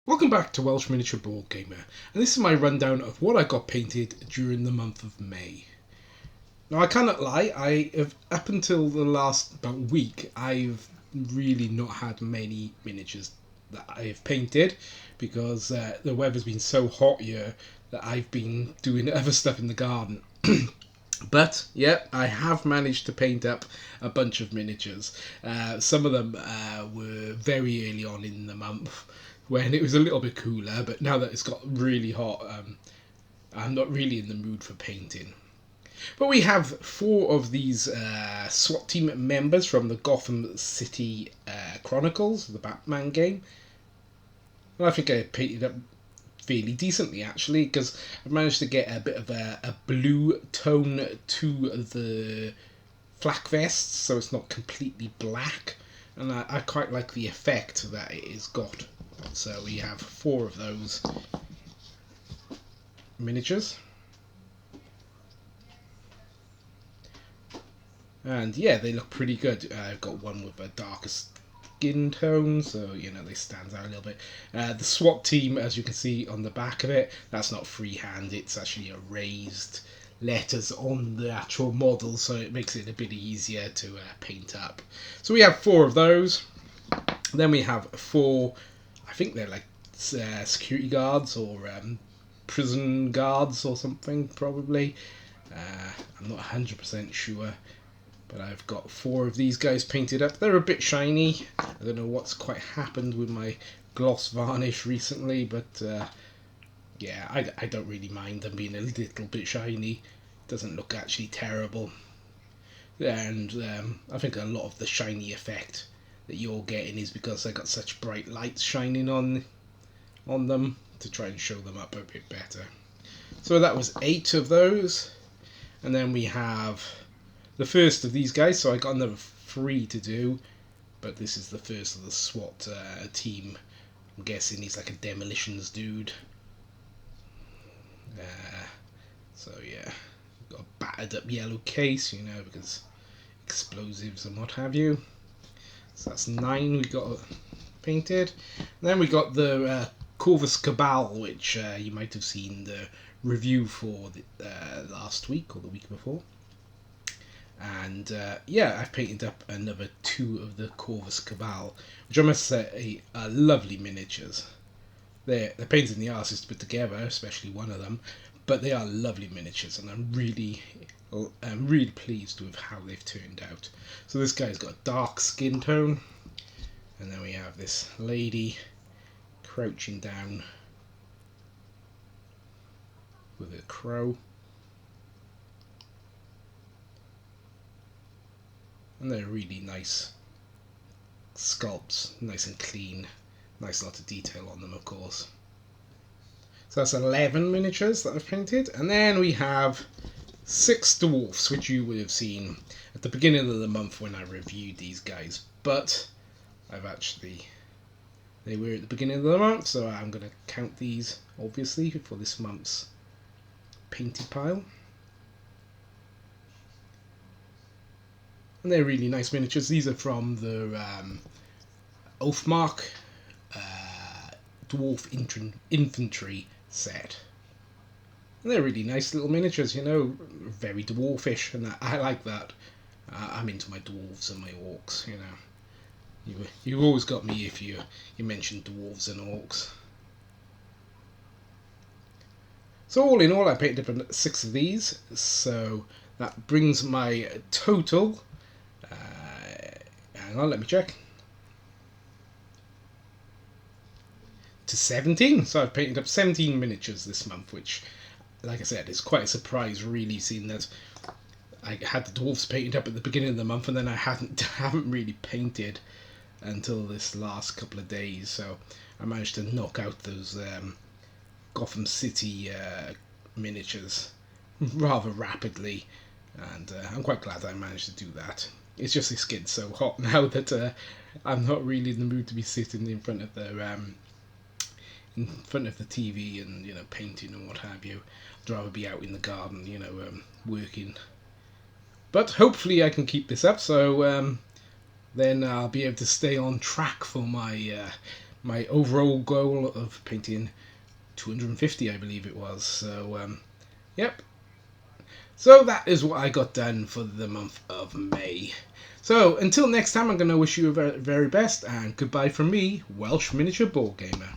Welcome back to Welsh Miniature Board Gamer, and this is my rundown of what I got painted during the month of May. Now I cannot lie, I have up until the last about week I've really not had many miniatures that I have painted because the weather's been so hot here that I've been doing other stuff in the garden. But yeah, I have managed to paint up a bunch of miniatures. Some of them were very early on in the month when it was a little bit cooler, but now that it's got really hot, I'm not really in the mood for painting. But we have four of these SWAT team members from the Gotham City Chronicles, the Batman game. Well, I think I painted up fairly decently actually, because I've managed to get a bit of a blue tone to the flak vests, so it's not completely black, and I quite like the effect that it has got. So we have four of those miniatures. And yeah, they look pretty good. I've got one with a darker skin tone, so you know they stand out a little bit. The SWAT team, as you can see on the back of it, that's not freehand, it's actually erased letters on the actual model, so it makes it a bit easier to paint up. So we have four of those. Then we have four, I think they're like security guards or prison guards or something, probably. I'm not 100% sure. But I've got four of these guys painted up. They're a bit shiny. I don't know what's quite happened with my gloss varnish recently, but yeah, I don't really mind them being a little bit shiny. It doesn't look actually terrible. And I think a lot of the shiny effect that you're getting is because they got such bright lights shining on them to try and show them up a bit better. So that was 8 of those. And then we have the first of these guys, so I got another 3 to do, but this is the first of the SWAT team. I'm guessing he's like a demolitions dude. So yeah, got a battered up yellow case, you know, because explosives and what have you. So that's 9 we got painted. And then we got the Corvus Cabal, which you might have seen the review for the, last week or the week before. And yeah, I've painted up another 2 of the Corvus Cabal, which I must say are lovely miniatures. They're painted in the arse to put together, especially one of them, but they are lovely miniatures, and I'm really pleased with how they've turned out. So this guy's got a dark skin tone, and then we have this lady crouching down with a crow. And they're really nice sculpts, nice and clean, nice lot of detail on them, of course. So that's 11 miniatures that I've painted, and then we have 6 dwarfs, which you would have seen at the beginning of the month when I reviewed these guys, but they were at the beginning of the month, so I'm going to count these obviously for this month's painted pile. And they're really nice miniatures. These are from the Oathmark Dwarf Infantry set. And they're really nice little miniatures, you know, very dwarfish, and I like that. I'm into my dwarves and my orcs, you know. You've always got me if you mention dwarves and orcs. So all in all, I painted up 6 of these, so that brings my total. Hang on, let me check. To 17. So I've painted up 17 miniatures this month, which, like I said, is quite a surprise, really, seeing that I had the dwarfs painted up at the beginning of the month, and then I haven't really painted until this last couple of days. So I managed to knock out those Gotham City miniatures rather rapidly, and I'm quite glad I managed to do that. It's just this getting so hot now that I'm not really in the mood to be sitting in front of the TV and, you know, painting and what have you. I'd rather be out in the garden, you know, working. But hopefully I can keep this up, so then I'll be able to stay on track for my my overall goal of painting 250, I believe it was. So yep. So that is what I got done for the month of May. So until next time, I'm going to wish you a very, very best, and goodbye from me, Welsh Miniature Board Gamer.